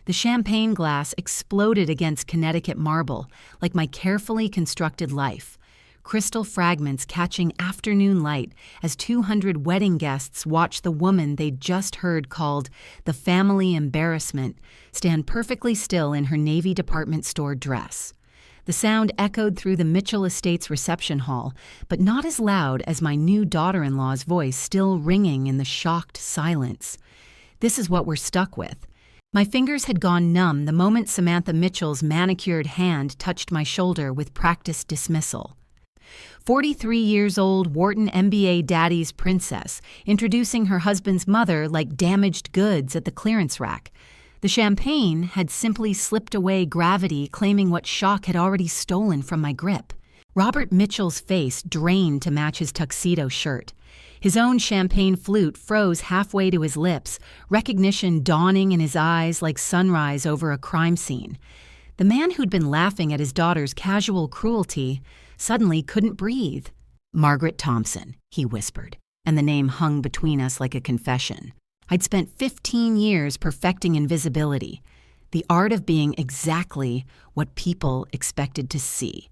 The champagne glass exploded against Connecticut marble, like my carefully constructed life. Crystal fragments catching afternoon light as 200 wedding guests watched the woman they'd just heard called the family embarrassment stand perfectly still in her Navy department store dress. The sound echoed through the Mitchell Estates reception hall, but not as loud as my new daughter-in-law's voice still ringing in the shocked silence. This is what we're stuck with. My fingers had gone numb the moment Samantha Mitchell's manicured hand touched my shoulder with practiced dismissal. 43 years old Wharton MBA daddy's princess, introducing her husband's mother like damaged goods at the clearance rack. The champagne had simply slipped away gravity, claiming what shock had already stolen from my grip. Robert Mitchell's face drained to match his tuxedo shirt. His own champagne flute froze halfway to his lips, recognition dawning in his eyes like sunrise over a crime scene. The man who'd been laughing at his daughter's casual cruelty suddenly couldn't breathe. "Margaret Thompson," he whispered, and the name hung between us like a confession. I'd spent 15 years perfecting invisibility, the art of being exactly what people expected to see.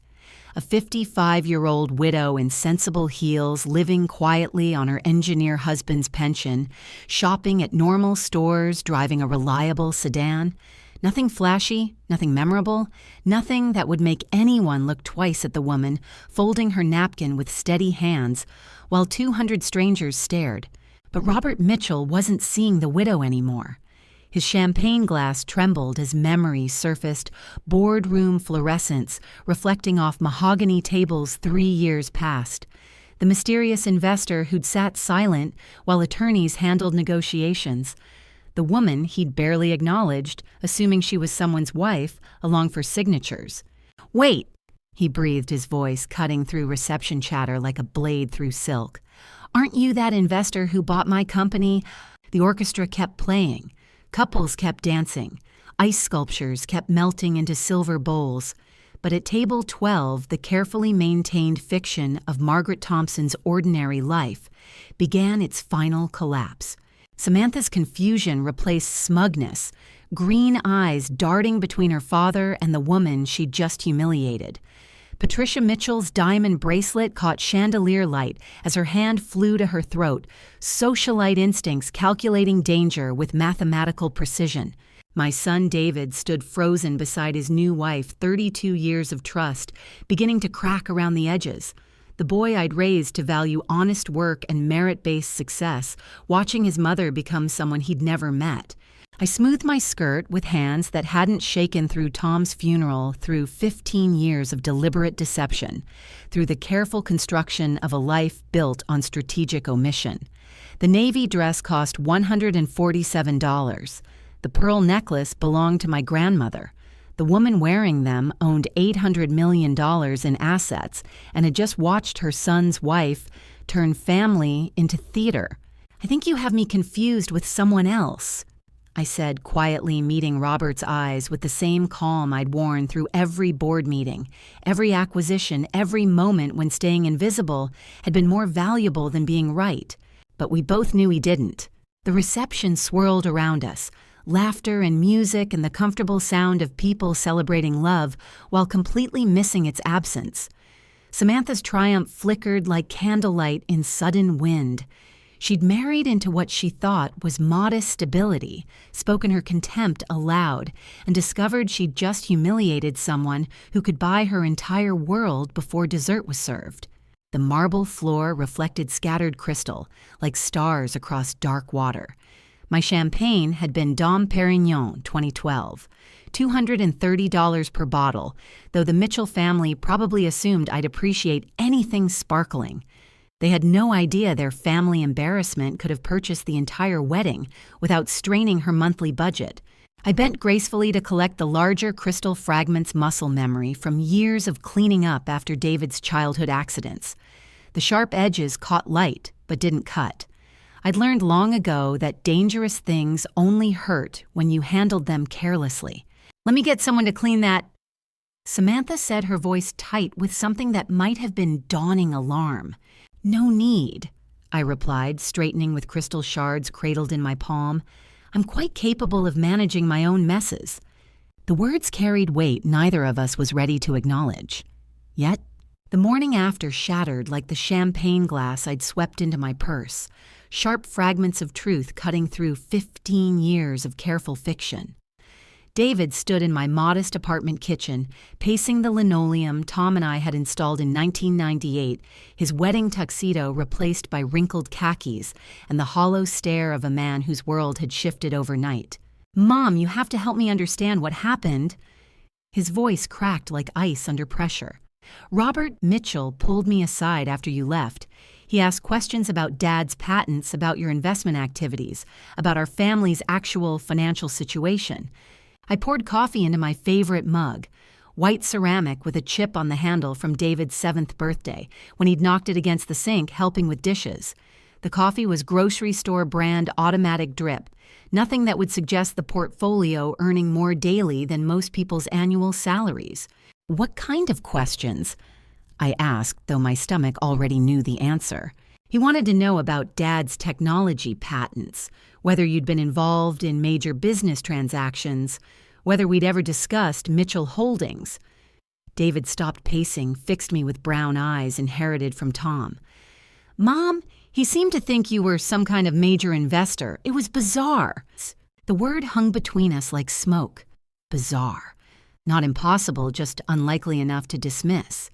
A 55-year-old widow in sensible heels, living quietly on her engineer husband's pension, shopping at normal stores, driving a reliable sedan. Nothing flashy, nothing memorable, nothing that would make anyone look twice at the woman, folding her napkin with steady hands, while 200 strangers stared. But Robert Mitchell wasn't seeing the widow anymore. His champagne glass trembled as memory surfaced, boardroom fluorescence reflecting off mahogany tables 3 years past. The mysterious investor who'd sat silent while attorneys handled negotiations. The woman he'd barely acknowledged, assuming she was someone's wife, along for signatures. "Wait," he breathed, his voice cutting through reception chatter like a blade through silk. "Aren't you that investor who bought my company?" The orchestra kept playing. Couples kept dancing. Ice sculptures kept melting into silver bowls. But at table 12, the carefully maintained fiction of Margaret Thompson's ordinary life began its final collapse. Samantha's confusion replaced smugness, green eyes darting between her father and the woman she'd just humiliated. Patricia Mitchell's diamond bracelet caught chandelier light as her hand flew to her throat, socialite instincts calculating danger with mathematical precision. My son David stood frozen beside his new wife, 32 years of trust, beginning to crack around the edges. The boy I'd raised to value honest work and merit-based success, watching his mother become someone he'd never met. I smoothed my skirt with hands that hadn't shaken through Tom's funeral, through 15 years of deliberate deception, through the careful construction of a life built on strategic omission. The navy dress cost $147. The pearl necklace belonged to my grandmother. The woman wearing them owned $800 million in assets and had just watched her son's wife turn family into theater. "I think you have me confused with someone else," I said, quietly meeting Robert's eyes with the same calm I'd worn through every board meeting. Every acquisition, every moment when staying invisible had been more valuable than being right. But we both knew he didn't. The reception swirled around us, laughter and music and the comfortable sound of people celebrating love while completely missing its absence. Samantha's triumph flickered like candlelight in sudden wind. She'd married into what she thought was modest stability, spoken her contempt aloud, and discovered she'd just humiliated someone who could buy her entire world before dessert was served. The marble floor reflected scattered crystal, like stars across dark water. My champagne had been Dom Perignon 2012, $230 per bottle, though the Mitchell family probably assumed I'd appreciate anything sparkling. They had no idea their family embarrassment could have purchased the entire wedding without straining her monthly budget. I bent gracefully to collect the larger crystal fragments muscle memory from years of cleaning up after David's childhood accidents. The sharp edges caught light, but didn't cut. I'd learned long ago that dangerous things only hurt when you handled them carelessly. "Let me get someone to clean that." Samantha said, her voice tight with something that might have been dawning alarm. "No need," I replied, straightening with crystal shards cradled in my palm. I'm quite capable of managing my own messes." The words carried weight neither of us was ready to acknowledge. Yet, the morning after shattered like the champagne glass I'd swept into my purse, sharp fragments of truth cutting through 15 years of careful fiction. David stood in my modest apartment kitchen, pacing the linoleum Tom and I had installed in 1998, his wedding tuxedo replaced by wrinkled khakis and the hollow stare of a man whose world had shifted overnight. "Mom, you have to help me understand what happened." His voice cracked like ice under pressure. "Robert Mitchell pulled me aside after you left. He asked questions about Dad's patents, about your investment activities, about our family's actual financial situation. I poured coffee into my favorite mug, white ceramic with a chip on the handle from David's 7th birthday, when he'd knocked it against the sink helping with dishes. The coffee was grocery store brand automatic drip, nothing that would suggest the portfolio earning more daily than most people's annual salaries. "What kind of questions?" I asked, though my stomach already knew the answer. He wanted to know about Dad's technology patents, whether you'd been involved in major business transactions, whether we'd ever discussed Mitchell Holdings. David stopped pacing, fixed me with brown eyes inherited from Tom. "Mom, he seemed to think you were some kind of major investor. It was bizarre." The word hung between us like smoke. Bizarre. Not impossible, just unlikely enough to dismiss.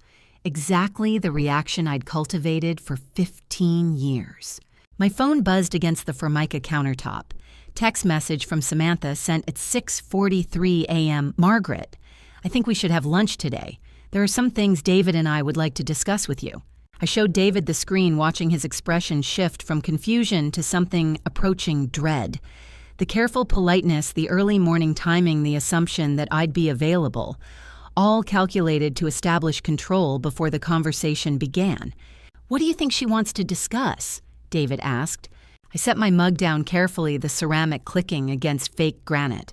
Exactly the reaction I'd cultivated for 15 years. My phone buzzed against the Formica countertop. Text message from Samantha sent at 6:43 a.m. "Margaret, I think we should have lunch today. There are some things David and I would like to discuss with you." I showed David the screen, watching his expression shift from confusion to something approaching dread. The careful politeness, the early morning timing, the assumption that I'd be available, all calculated to establish control before the conversation began. "What do you think she wants to discuss?" David asked. I set my mug down carefully, the ceramic clicking against fake granite.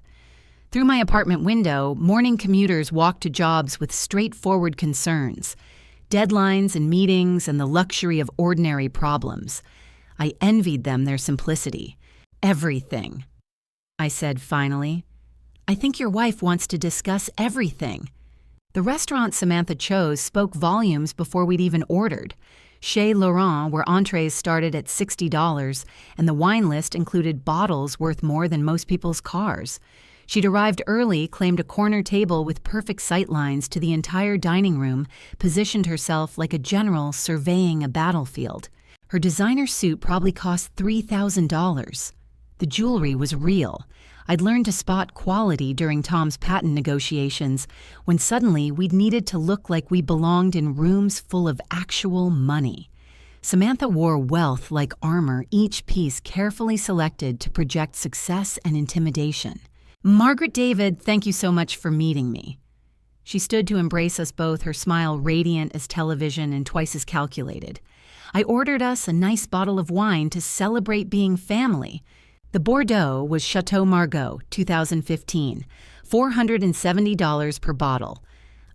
Through my apartment window, morning commuters walked to jobs with straightforward concerns, deadlines and meetings and the luxury of ordinary problems. I envied them their simplicity. "Everything," I said finally. "I think your wife wants to discuss everything." The restaurant Samantha chose spoke volumes before we'd even ordered. Chez Laurent, where entrees started at $60, and the wine list included bottles worth more than most people's cars. She'd arrived early, claimed a corner table with perfect sightlines to the entire dining room, positioned herself like a general surveying a battlefield. Her designer suit probably cost $3,000. The jewelry was real. I'd learned to spot quality during Tom's patent negotiations, when suddenly we'd needed to look like we belonged in rooms full of actual money. Samantha wore wealth like armor, each piece carefully selected to project success and intimidation. "Margaret, David, thank you so much for meeting me." She stood to embrace us both, her smile radiant as television and twice as calculated. I ordered us a nice bottle of wine to celebrate being family. The Bordeaux was Chateau Margaux, 2015, $470 per bottle.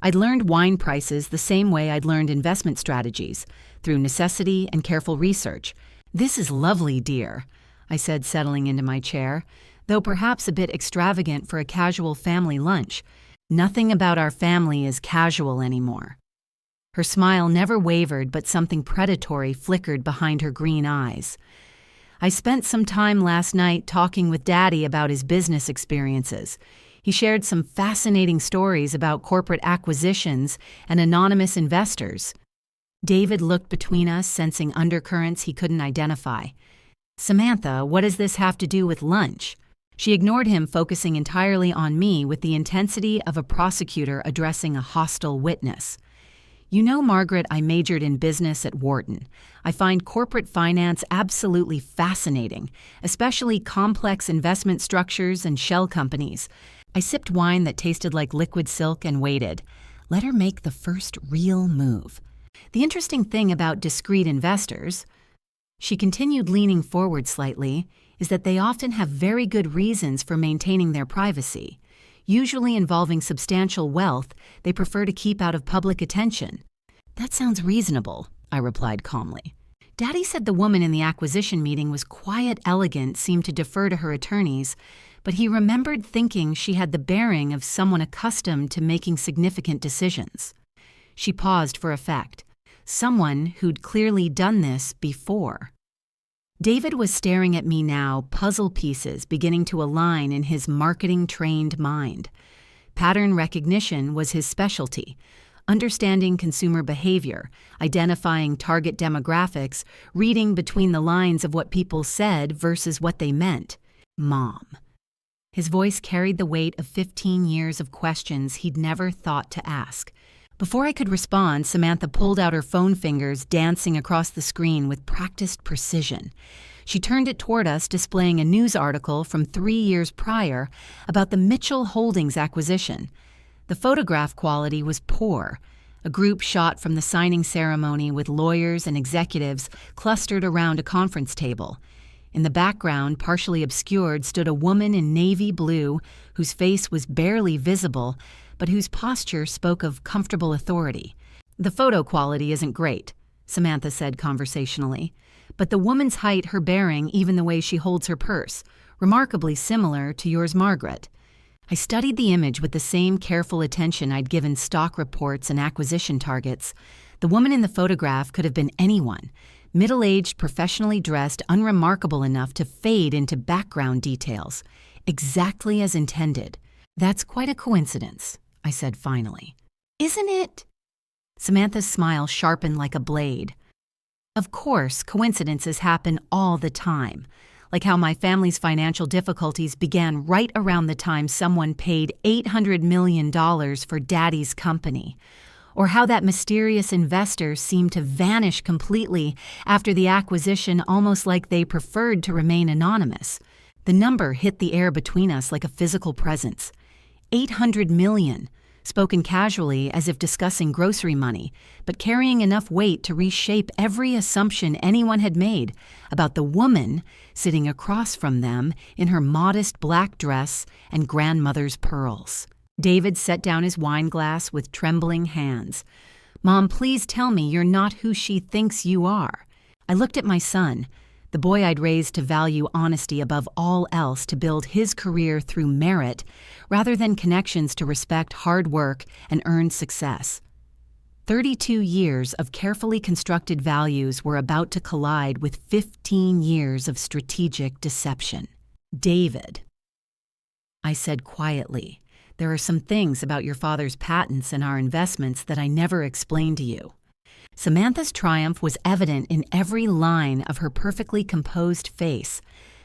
I'd learned wine prices the same way I'd learned investment strategies, through necessity and careful research. "This is lovely, dear," I said, settling into my chair, though perhaps a bit extravagant for a casual family lunch. Nothing about our family is casual anymore. Her smile never wavered, but something predatory flickered behind her green eyes. "I spent some time last night talking with Daddy about his business experiences. He shared some fascinating stories about corporate acquisitions and anonymous investors." David looked between us, sensing undercurrents he couldn't identify. "Samantha, what does this have to do with lunch?" She ignored him, focusing entirely on me with the intensity of a prosecutor addressing a hostile witness. "You know, Margaret, I majored in business at Wharton. I find corporate finance absolutely fascinating, especially complex investment structures and shell companies." I sipped wine that tasted like liquid silk and waited. Let her make the first real move. "The interesting thing about discreet investors," she continued, leaning forward slightly, "is that they often have very good reasons for maintaining their privacy. Usually involving substantial wealth, they prefer to keep out of public attention." "That sounds reasonable," I replied calmly. Daddy said the woman in the acquisition meeting was quiet, elegant, seemed to defer to her attorneys, but he remembered thinking she had the bearing of someone accustomed to making significant decisions. She paused for effect. Someone who'd clearly done this before. David was staring at me now, puzzle pieces beginning to align in his marketing-trained mind. Pattern recognition was his specialty. Understanding consumer behavior, identifying target demographics, reading between the lines of what people said versus what they meant. Mom. His voice carried the weight of 15 years of questions he'd never thought to ask. Before I could respond, Samantha pulled out her phone fingers, dancing across the screen with practiced precision. She turned it toward us, displaying a news article from 3 years prior about the Mitchell Holdings acquisition. The photograph quality was poor. A group shot from the signing ceremony with lawyers and executives clustered around a conference table. In the background, partially obscured, stood a woman in navy blue whose face was barely visible, but whose posture spoke of comfortable authority. "The photo quality isn't great," Samantha said conversationally, "but the woman's height, her bearing, even the way she holds her purse, remarkably similar to yours, Margaret." I studied the image with the same careful attention I'd given stock reports and acquisition targets. The woman in the photograph could have been anyone, middle-aged, professionally dressed, unremarkable enough to fade into background details, exactly as intended. "That's quite a coincidence," I said finally. "Isn't it?" Samantha's smile sharpened like a blade. "Of course, coincidences happen all the time. Like how my family's financial difficulties began right around the time someone paid $800 million for Daddy's company. Or how that mysterious investor seemed to vanish completely after the acquisition, almost like they preferred to remain anonymous. The number hit the air between us like a physical presence. 800 million, spoken casually as if discussing grocery money, but carrying enough weight to reshape every assumption anyone had made about the woman sitting across from them in her modest black dress and grandmother's pearls. David set down his wine glass with trembling hands. "Mom, please tell me you're not who she thinks you are." I looked at my son, the boy I'd raised to value honesty above all else, to build his career through merit rather than connections to respect hard work and earned success. 32 years of carefully constructed values were about to collide with 15 years of strategic deception. "David," I said quietly, "there are some things about your father's patents and our investments that I never explained to you." Samantha's triumph was evident in every line of her perfectly composed face,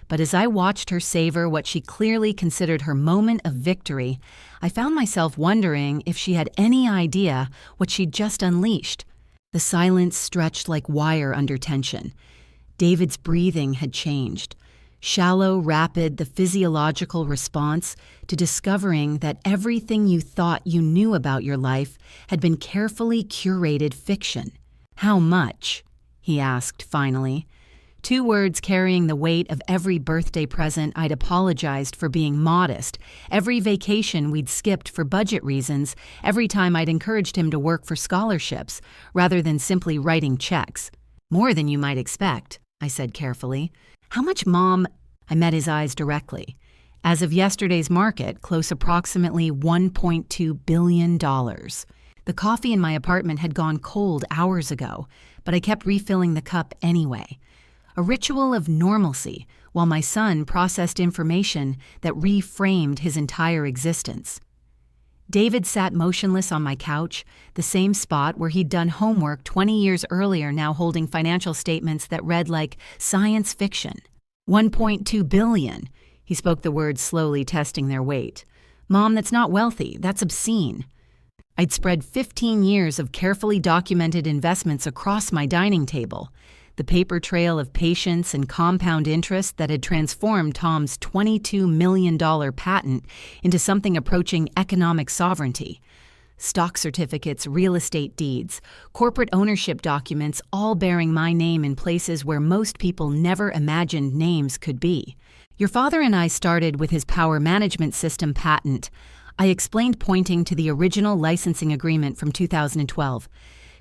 but as I watched her savor what she clearly considered her moment of victory, I found myself wondering if she had any idea what she'd just unleashed. The silence stretched like wire under tension. David's breathing had changed. Shallow, rapid, the physiological response to discovering that everything you thought you knew about your life had been carefully curated fiction. "How much?" he asked finally. 2 words carrying the weight of every birthday present I'd apologized for being modest, every vacation we'd skipped for budget reasons, every time I'd encouraged him to work for scholarships rather than simply writing checks. "More than you might expect," I said carefully. "How much, Mom?" I met his eyes directly. "As of yesterday's market, close approximately $1.2 billion. The coffee in my apartment had gone cold hours ago, but I kept refilling the cup anyway. A ritual of normalcy, while my son processed information that reframed his entire existence. David sat motionless on my couch, the same spot where he'd done homework 20 years earlier, now holding financial statements that read like science fiction. $1.2 billion. He spoke the words slowly, testing their weight. "Mom, that's not wealthy. That's obscene." I'd spread 15 years of carefully documented investments across my dining table, the paper trail of patience and compound interest that had transformed Tom's $22 million patent into something approaching economic sovereignty. Stock certificates, real estate deeds, corporate ownership documents, all bearing my name in places where most people never imagined names could be. "Your father and I started with his power management system patent," I explained, pointing to the original licensing agreement from 2012.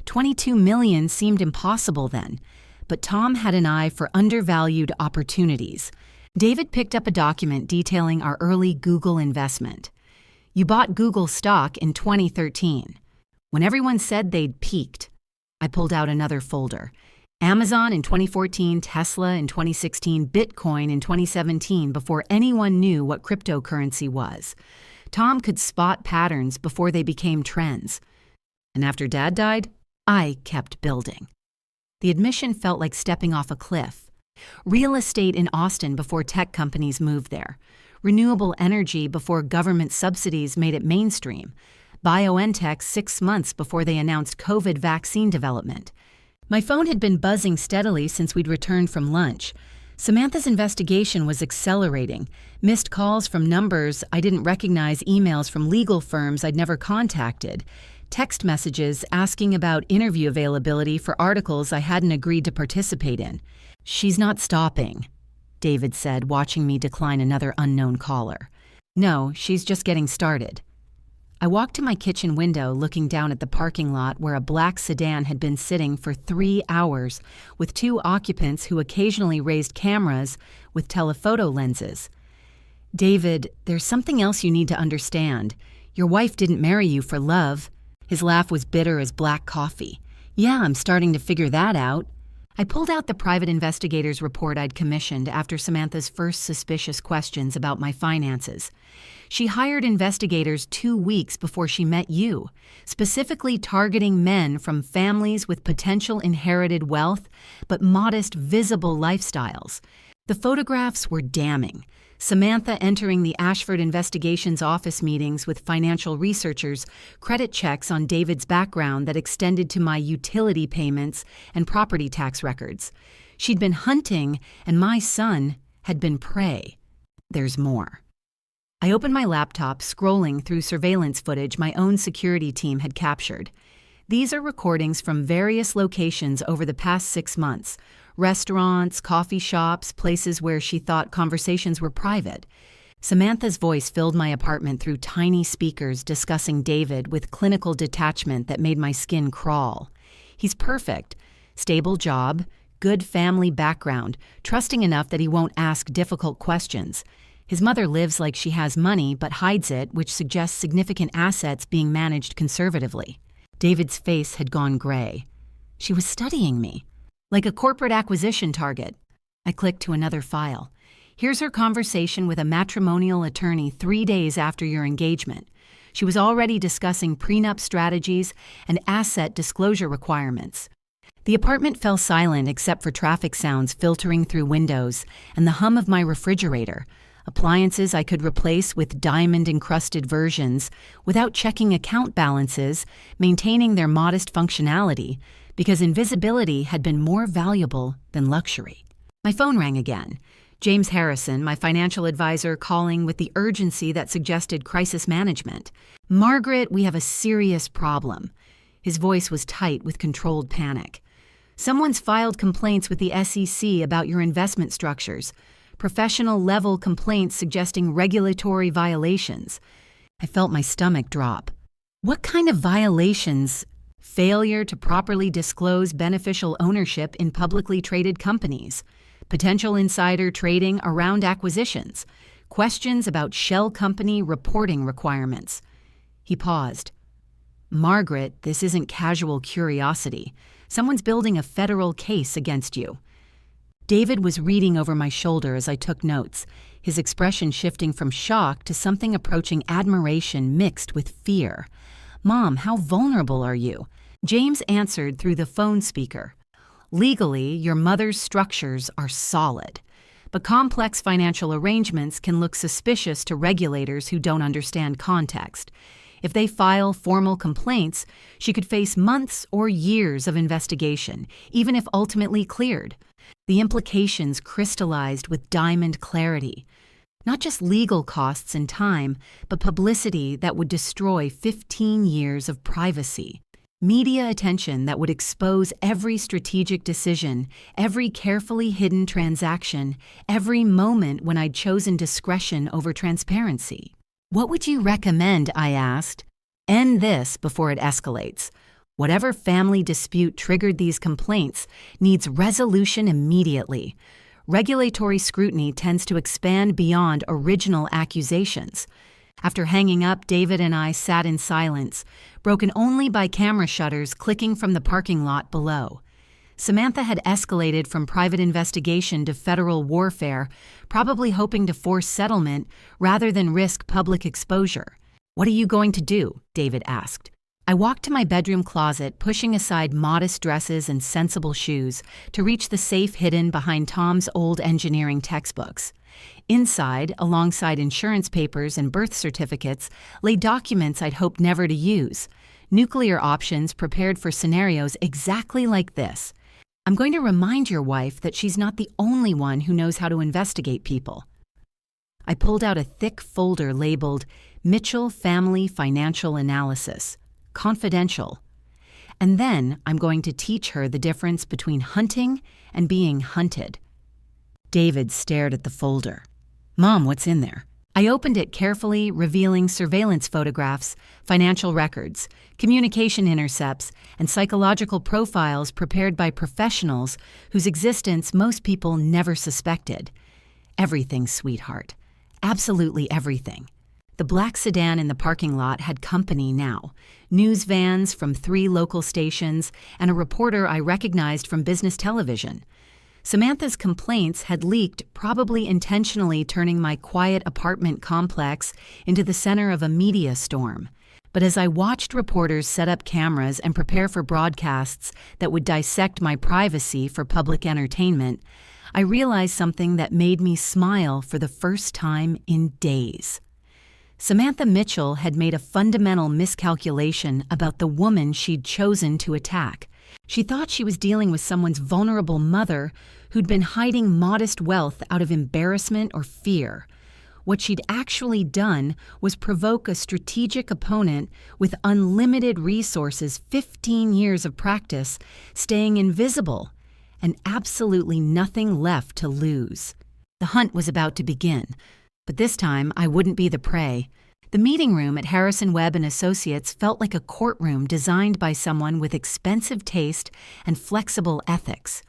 22 million seemed impossible then, but Tom had an eye for undervalued opportunities. David picked up a document detailing our early Google investment. You bought Google stock in 2013. When everyone said they'd peaked, I pulled out another folder. Amazon in 2014, Tesla in 2016, Bitcoin in 2017, before anyone knew what cryptocurrency was. Tom could spot patterns before they became trends. And after Dad died, I kept building. The admission felt like stepping off a cliff. Real estate in Austin before tech companies moved there. Renewable energy before government subsidies made it mainstream. BioNTech 6 months before they announced COVID vaccine development. My phone had been buzzing steadily since we'd returned from lunch. Samantha's investigation was accelerating. Missed calls from numbers I didn't recognize, emails from legal firms I'd never contacted, text messages asking about interview availability for articles I hadn't agreed to participate in. "She's not stopping," David said, watching me decline another unknown caller. "No, she's just getting started." I walked to my kitchen window, looking down at the parking lot where a black sedan had been sitting for 3 hours, with 2 occupants who occasionally raised cameras with telephoto lenses. "David, there's something else you need to understand. Your wife didn't marry you for love." His laugh was bitter as black coffee. "Yeah, I'm starting to figure that out." I pulled out the private investigator's report I'd commissioned after Samantha's first suspicious questions about my finances. She hired investigators 2 weeks before she met you, specifically targeting men from families with potential inherited wealth but modest, visible lifestyles. The photographs were damning. Samantha entering the Ashford Investigations office meetings with financial researchers, credit checks on David's background that extended to my utility payments and property tax records. She'd been hunting, and my son had been prey. There's more. I opened my laptop, scrolling through surveillance footage my own security team had captured. These are recordings from various locations over the past 6 months. Restaurants, coffee shops, places where she thought conversations were private. Samantha's voice filled my apartment through tiny speakers discussing David with clinical detachment that made my skin crawl. He's perfect. Stable job, good family background, trusting enough that he won't ask difficult questions. His mother lives like she has money but hides it, which suggests significant assets being managed conservatively. David's face had gone gray. She was studying me. Like a corporate acquisition target. I clicked to another file. Here's her conversation with a matrimonial attorney 3 days after your engagement. She was already discussing prenup strategies and asset disclosure requirements. The apartment fell silent except for traffic sounds filtering through windows and the hum of my refrigerator, appliances I could replace with diamond-encrusted versions without checking account balances, maintaining their modest functionality, because invisibility had been more valuable than luxury. My phone rang again. James Harrison, my financial advisor, calling with the urgency that suggested crisis management. "Margaret, we have a serious problem." His voice was tight with controlled panic. "Someone's filed complaints with the SEC about your investment structures. Professional-level complaints suggesting regulatory violations." I felt my stomach drop. What kind of violations? Failure to properly disclose beneficial ownership in publicly traded companies, potential insider trading around acquisitions, questions about shell company reporting requirements. He paused. "Margaret, this isn't casual curiosity. Someone's building a federal case against you." David was reading over my shoulder as I took notes, his expression shifting from shock to something approaching admiration mixed with fear. "Mom, how vulnerable are you?" James answered through the phone speaker. "Legally, your mother's structures are solid, but complex financial arrangements can look suspicious to regulators who don't understand context. If they file formal complaints, she could face months or years of investigation, even if ultimately cleared. The implications crystallized with diamond clarity. Not just legal costs and time, but publicity that would destroy 15 years of privacy. Media attention that would expose every strategic decision, every carefully hidden transaction, every moment when I'd chosen discretion over transparency. "What would you recommend?" I asked. "End this before it escalates. Whatever family dispute triggered these complaints needs resolution immediately. Regulatory scrutiny tends to expand beyond original accusations. After hanging up, David and I sat in silence, broken only by camera shutters clicking from the parking lot below. Samantha had escalated from private investigation to federal warfare, probably hoping to force settlement rather than risk public exposure. "What are you going to do?" David asked. I walked to my bedroom closet, pushing aside modest dresses and sensible shoes to reach the safe hidden behind Tom's old engineering textbooks. Inside, alongside insurance papers and birth certificates, lay documents I'd hoped never to use. Nuclear options prepared for scenarios exactly like this. "I'm going to remind your wife that she's not the only one who knows how to investigate people." I pulled out a thick folder labeled Mitchell Family Financial Analysis, Confidential. "And then I'm going to teach her the difference between hunting and being hunted." David stared at the folder. "Mom, what's in there?" I opened it carefully, revealing surveillance photographs, financial records, communication intercepts, and psychological profiles prepared by professionals whose existence most people never suspected. Everything, sweetheart. Absolutely everything. The black sedan in the parking lot had company now. News vans from 3 local stations and a reporter I recognized from business television. Samantha's complaints had leaked, probably intentionally turning my quiet apartment complex into the center of a media storm. But as I watched reporters set up cameras and prepare for broadcasts that would dissect my privacy for public entertainment, I realized something that made me smile for the first time in days. Samantha Mitchell had made a fundamental miscalculation about the woman she'd chosen to attack. She thought she was dealing with someone's vulnerable mother who'd been hiding modest wealth out of embarrassment or fear. What she'd actually done was provoke a strategic opponent with unlimited resources, 15 years of practice, staying invisible, and absolutely nothing left to lose. The hunt was about to begin, but this time I wouldn't be the prey. The meeting room at Harrison Webb and Associates felt like a courtroom designed by someone with expensive taste and flexible ethics.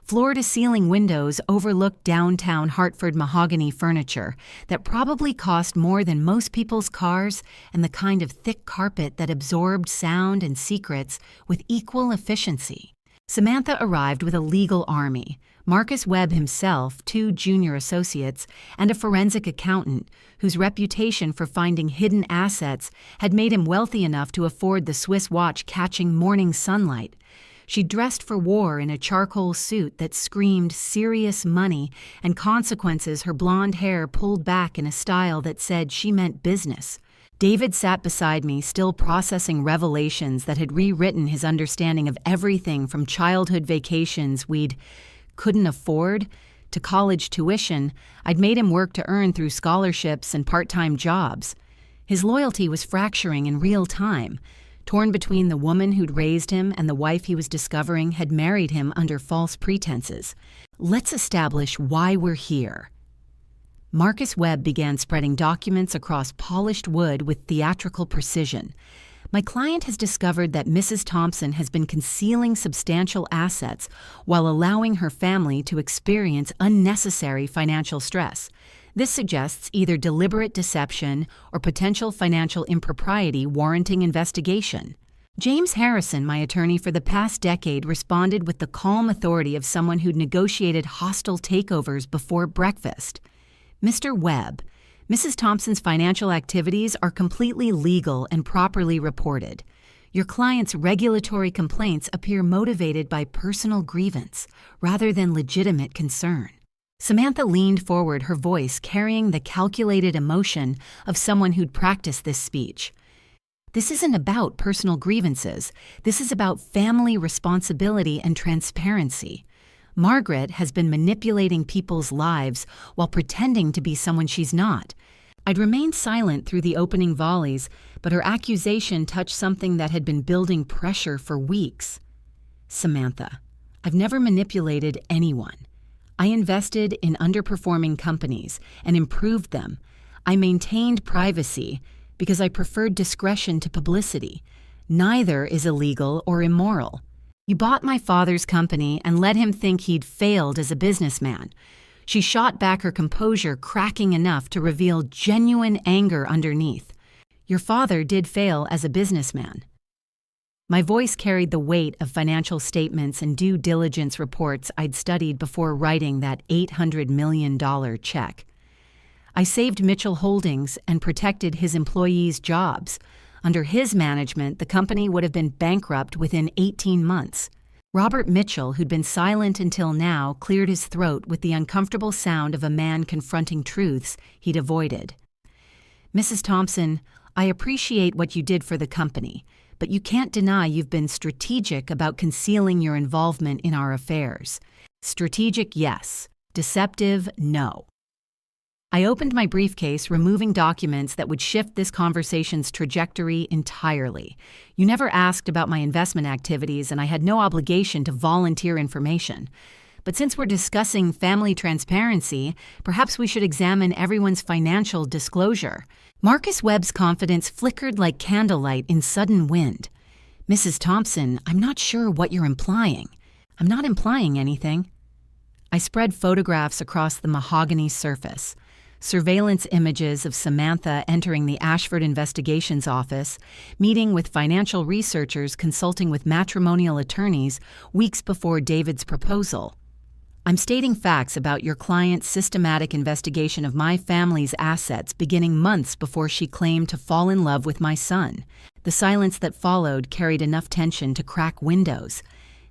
Floor-to-ceiling windows overlooked downtown Hartford mahogany furniture that probably cost more than most people's cars, and the kind of thick carpet that absorbed sound and secrets with equal efficiency. Samantha arrived with a legal army. Marcus Webb himself, 2 junior associates, and a forensic accountant whose reputation for finding hidden assets had made him wealthy enough to afford the Swiss watch catching morning sunlight. She dressed for war in a charcoal suit that screamed serious money and consequences, her blonde hair pulled back in a style that said she meant business. David sat beside me, still processing revelations that had rewritten his understanding of everything from childhood vacations we'd couldn't afford to college tuition I'd made him work to earn through scholarships and part-time jobs. His loyalty was fracturing in real time. Torn between the woman who'd raised him and the wife he was discovering had married him under false pretenses. "Let's establish why we're here." Marcus Webb began spreading documents across polished wood with theatrical precision. "My client has discovered that Mrs. Thompson has been concealing substantial assets while allowing her family to experience unnecessary financial stress. This suggests either deliberate deception or potential financial impropriety warranting investigation." James Harrison, my attorney for the past decade, responded with the calm authority of someone who'd negotiated hostile takeovers before breakfast. "Mr. Webb, Mrs. Thompson's financial activities are completely legal and properly reported. Your client's regulatory complaints appear motivated by personal grievance rather than legitimate concern." Samantha leaned forward, her voice carrying the calculated emotion of someone who'd practiced this speech. "This isn't about personal grievances. This is about family responsibility and transparency. Margaret has been manipulating people's lives while pretending to be someone she's not." I'd remained silent through the opening volleys, but her accusation touched something that had been building pressure for weeks. "Samantha, I've never manipulated anyone. I invested in underperforming companies and improved them. I maintained privacy because I preferred discretion to publicity. Neither is illegal or immoral. You bought my father's company and let him think he'd failed as a businessman. She shot back her composure, cracking enough to reveal genuine anger underneath. Your father did fail as a businessman. My voice carried the weight of financial statements and due diligence reports I'd studied before writing that $800 million check. I saved Mitchell Holdings and protected his employees' jobs. Under his management, the company would have been bankrupt within 18 months. Robert Mitchell, who'd been silent until now, cleared his throat with the uncomfortable sound of a man confronting truths he'd avoided. Mrs. Thompson, I appreciate what you did for the company, but you can't deny you've been strategic about concealing your involvement in our affairs. Strategic, yes. Deceptive, no. I opened my briefcase, removing documents that would shift this conversation's trajectory entirely. You never asked about my investment activities, and I had no obligation to volunteer information. But since we're discussing family transparency, perhaps we should examine everyone's financial disclosure. Marcus Webb's confidence flickered like candlelight in sudden wind. Mrs. Thompson, I'm not sure what you're implying. I'm not implying anything. I spread photographs across the mahogany surface. Surveillance images of Samantha entering the Ashford Investigations Office, meeting with financial researchers consulting with matrimonial attorneys weeks before David's proposal. I'm stating facts about your client's systematic investigation of my family's assets beginning months before she claimed to fall in love with my son. The silence that followed carried enough tension to crack windows.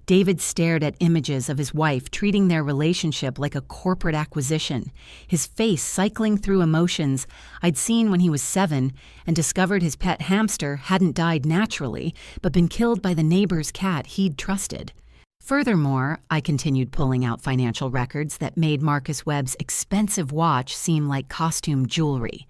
David stared at images of his wife treating their relationship like a corporate acquisition, his face cycling through emotions I'd seen when he was 7 and discovered his pet hamster hadn't died naturally but been killed by the neighbor's cat he'd trusted. Furthermore, I continued pulling out financial records that made Marcus Webb's expensive watch seem like costume jewelry.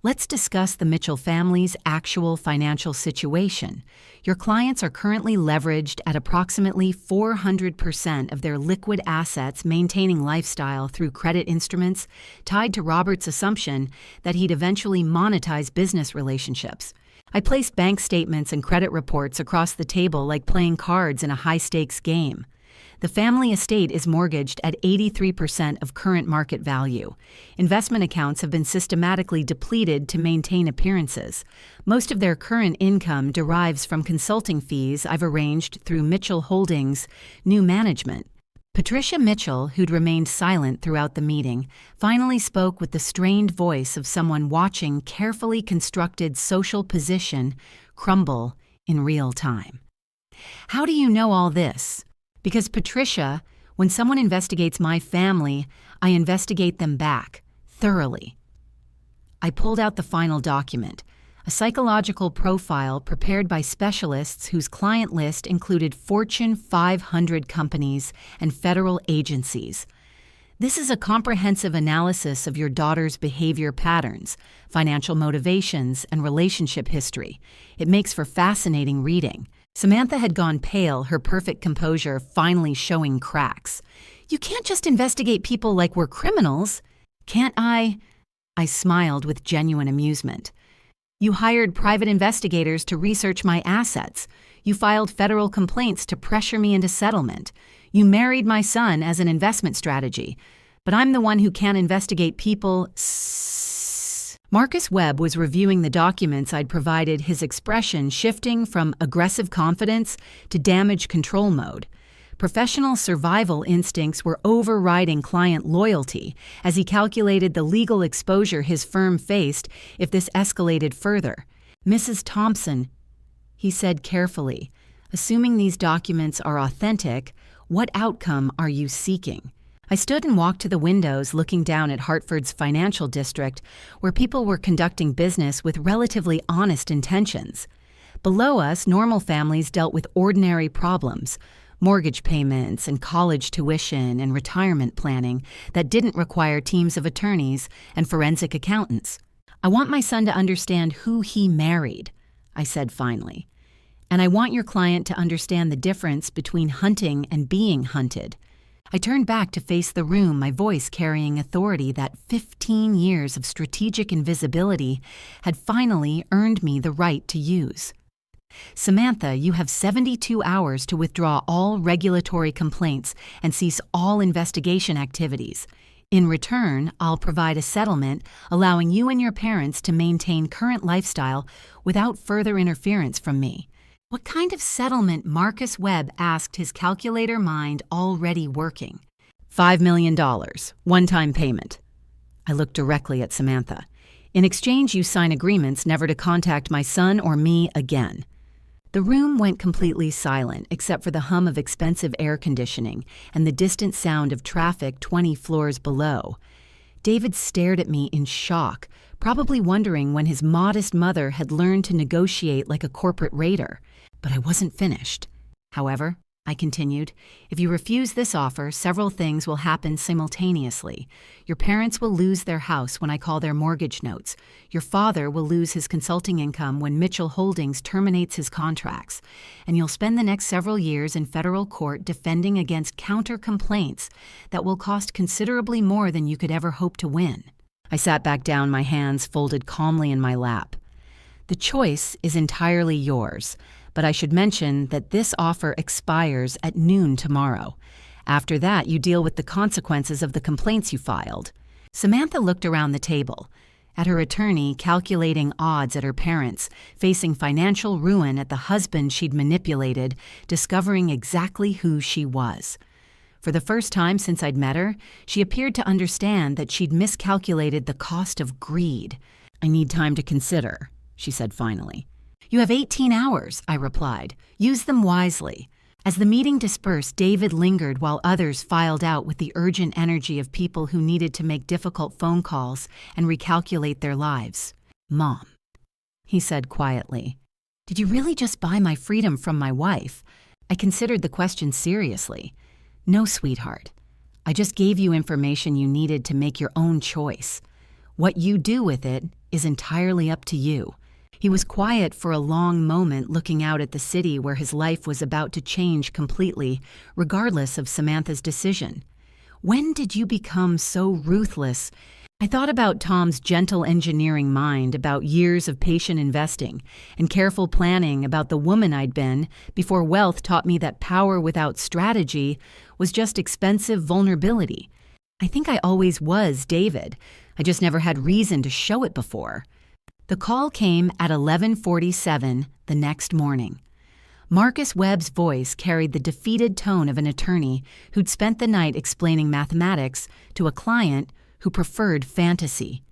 Let's discuss the Mitchell family's actual financial situation. Your clients are currently leveraged at approximately 400% of their liquid assets, maintaining lifestyle through credit instruments tied to Robert's assumption that he'd eventually monetize business relationships. I placed bank statements and credit reports across the table like playing cards in a high-stakes game. The family estate is mortgaged at 83% of current market value. Investment accounts have been systematically depleted to maintain appearances. Most of their current income derives from consulting fees I've arranged through Mitchell Holdings' new management. Patricia Mitchell, who'd remained silent throughout the meeting, finally spoke with the strained voice of someone watching carefully constructed social position crumble in real time. How do you know all this? Because Patricia, when someone investigates my family, I investigate them back, thoroughly. I pulled out the final document, a psychological profile prepared by specialists whose client list included Fortune 500 companies and federal agencies. This is a comprehensive analysis of your daughter's behavior patterns, financial motivations, and relationship history. It makes for fascinating reading. Samantha had gone pale, her perfect composure finally showing cracks. You can't just investigate people like we're criminals. Can't I? I smiled with genuine amusement. You hired private investigators to research my assets. You filed federal complaints to pressure me into settlement. You married my son as an investment strategy. But I'm the one who can't investigate people. Marcus Webb was reviewing the documents I'd provided, his expression shifting from aggressive confidence to damage control mode. Professional survival instincts were overriding client loyalty as he calculated the legal exposure his firm faced if this escalated further. Mrs. Thompson, he said carefully, assuming these documents are authentic, what outcome are you seeking? I stood and walked to the windows looking down at Hartford's financial district, where people were conducting business with relatively honest intentions. Below us, normal families dealt with ordinary problems, mortgage payments and college tuition and retirement planning that didn't require teams of attorneys and forensic accountants. I want my son to understand who he married, I said finally. And I want your client to understand the difference between hunting and being hunted. I turned back to face the room, my voice carrying authority that 15 years of strategic invisibility had finally earned me the right to use. Samantha, you have 72 hours to withdraw all regulatory complaints and cease all investigation activities. In return, I'll provide a settlement allowing you and your parents to maintain current lifestyle without further interference from me. What kind of settlement? Marcus Webb asked, his calculator mind already working. $5 million, one-time payment. I looked directly at Samantha. In exchange, you sign agreements never to contact my son or me again. The room went completely silent except for the hum of expensive air conditioning and the distant sound of traffic 20 floors below. David stared at me in shock, probably wondering when his modest mother had learned to negotiate like a corporate raider. But I wasn't finished. However, I continued, if you refuse this offer, several things will happen simultaneously. Your parents will lose their house when I call their mortgage notes. Your father will lose his consulting income when Mitchell Holdings terminates his contracts. And you'll spend the next several years in federal court defending against counter-complaints that will cost considerably more than you could ever hope to win. I sat back down, my hands folded calmly in my lap. The choice is entirely yours. But I should mention that this offer expires at noon tomorrow. After that, you deal with the consequences of the complaints you filed. Samantha looked around the table, at her attorney calculating odds at her parents, facing financial ruin at the husband she'd manipulated, discovering exactly who she was. For the first time since I'd met her, she appeared to understand that she'd miscalculated the cost of greed. I need time to consider, she said finally. You have 18 hours, I replied. Use them wisely. As the meeting dispersed, David lingered while others filed out with the urgent energy of people who needed to make difficult phone calls and recalculate their lives. Mom, he said quietly, did you really just buy my freedom from my wife? I considered the question seriously. No, sweetheart. I just gave you information you needed to make your own choice. What you do with it is entirely up to you. He was quiet for a long moment, looking out at the city where his life was about to change completely, regardless of Samantha's decision. When did you become so ruthless? I thought about Tom's gentle engineering mind, about years of patient investing, and careful planning about the woman I'd been before wealth taught me that power without strategy was just expensive vulnerability. I think I always was David. I just never had reason to show it before. The call came at 11:47 the next morning. Marcus Webb's voice carried the defeated tone of an attorney who'd spent the night explaining mathematics to a client who preferred fantasy.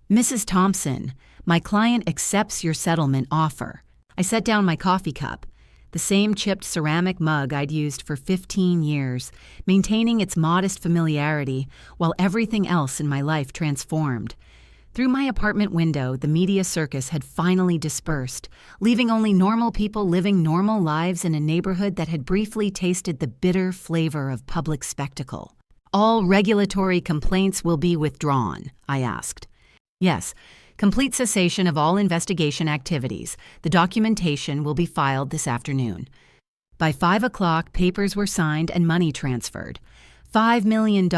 Mrs. Thompson, my client accepts your settlement offer. I set down my coffee cup, the same chipped ceramic mug I'd used for 15 years, maintaining its modest familiarity while everything else in my life transformed. Through my apartment window, the media circus had finally dispersed, leaving only normal people living normal lives in a neighborhood that had briefly tasted the bitter flavor of public spectacle. All regulatory complaints will be withdrawn, I asked. Yes, complete cessation of all investigation activities. The documentation will be filed this afternoon. By 5 o'clock, papers were signed and money transferred. $5 million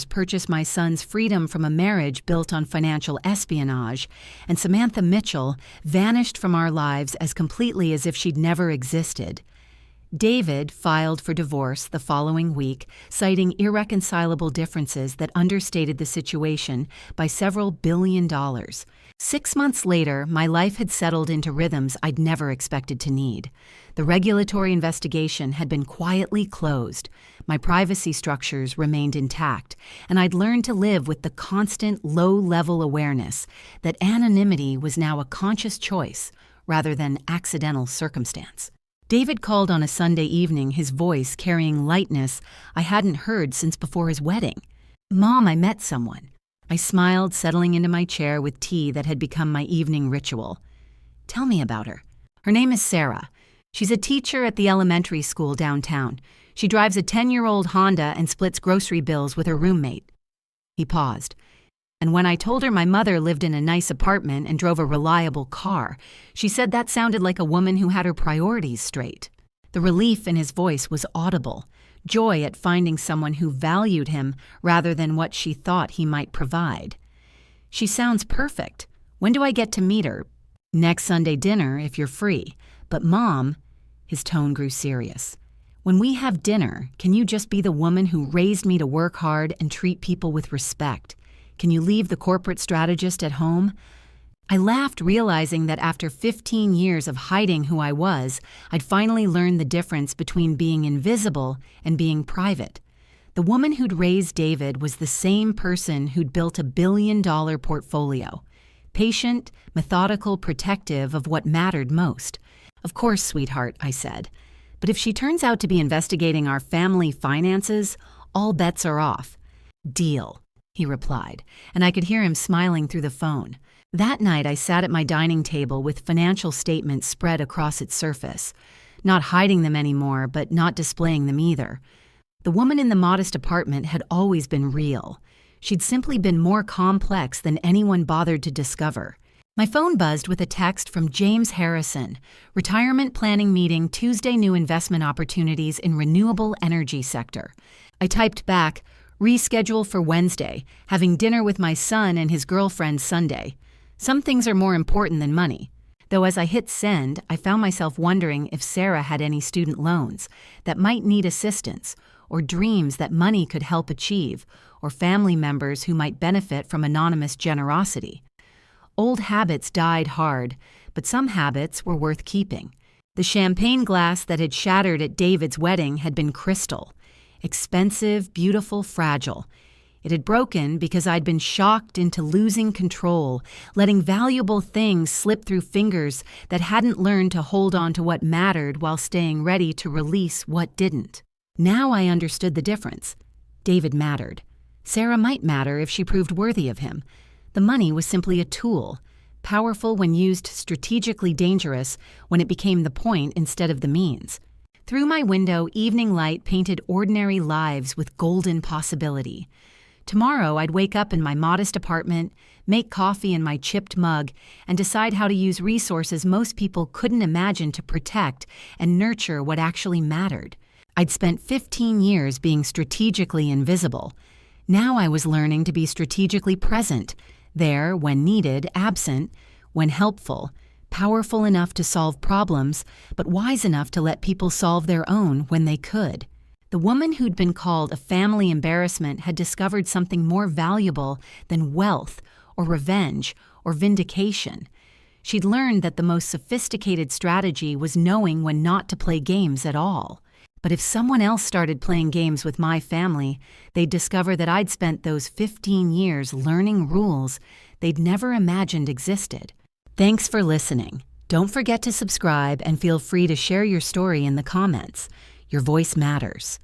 purchased my son's freedom from a marriage built on financial espionage, and Samantha Mitchell vanished from our lives as completely as if she'd never existed. David filed for divorce the following week, citing irreconcilable differences that understated the situation by several $billion. 6 months later, my life had settled into rhythms I'd never expected to need. The regulatory investigation had been quietly closed. My privacy structures remained intact, and I'd learned to live with the constant low-level awareness that anonymity was now a conscious choice rather than accidental circumstance. David called on a Sunday evening, his voice carrying lightness I hadn't heard since before his wedding. Mom, I met someone. I smiled, settling into my chair with tea that had become my evening ritual. Tell me about her. Her name is Sarah. She's a teacher at the elementary school downtown. She drives a 10-year-old Honda and splits grocery bills with her roommate. He paused. And when I told her my mother lived in a nice apartment and drove a reliable car, she said that sounded like a woman who had her priorities straight. The relief in his voice was audible. Joy at finding someone who valued him rather than what she thought he might provide. She sounds perfect. When do I get to meet her? Next Sunday dinner, if you're free. But Mom, his tone grew serious. When we have dinner, can you just be the woman who raised me to work hard and treat people with respect? Can you leave the corporate strategist at home? I laughed, realizing that after 15 years of hiding who I was, I'd finally learned the difference between being invisible and being private. The woman who'd raised David was the same person who'd built a billion-dollar portfolio. Patient, methodical, protective of what mattered most. "Of course, sweetheart," I said. "But if she turns out to be investigating our family finances, all bets are off." "Deal," he replied, and I could hear him smiling through the phone. That night, I sat at my dining table with financial statements spread across its surface, not hiding them anymore, but not displaying them either. The woman in the modest apartment had always been real. She'd simply been more complex than anyone bothered to discover. My phone buzzed with a text from James Harrison, retirement planning meeting Tuesday, new investment opportunities in renewable energy sector. I typed back, reschedule for Wednesday, having dinner with my son and his girlfriend Sunday. Some things are more important than money. Though as I hit send, I found myself wondering if Sarah had any student loans that might need assistance, or dreams that money could help achieve, or family members who might benefit from anonymous generosity. Old habits died hard, but some habits were worth keeping. The champagne glass that had shattered at David's wedding had been crystal. Expensive, beautiful, fragile. It had broken because I'd been shocked into losing control, letting valuable things slip through fingers that hadn't learned to hold on to what mattered while staying ready to release what didn't. Now I understood the difference. David mattered. Sarah might matter if she proved worthy of him. The money was simply a tool, powerful when used, strategically dangerous when it became the point instead of the means. Through my window, evening light painted ordinary lives with golden possibility. Tomorrow, I'd wake up in my modest apartment, make coffee in my chipped mug, and decide how to use resources most people couldn't imagine to protect and nurture what actually mattered. I'd spent 15 years being strategically invisible. Now I was learning to be strategically present, there when needed, absent, when helpful, powerful enough to solve problems, but wise enough to let people solve their own when they could. The woman who'd been called a family embarrassment had discovered something more valuable than wealth or revenge or vindication. She'd learned that the most sophisticated strategy was knowing when not to play games at all. But if someone else started playing games with my family, they'd discover that I'd spent those 15 years learning rules they'd never imagined existed. Thanks for listening. Don't forget to subscribe and feel free to share your story in the comments. Your voice matters.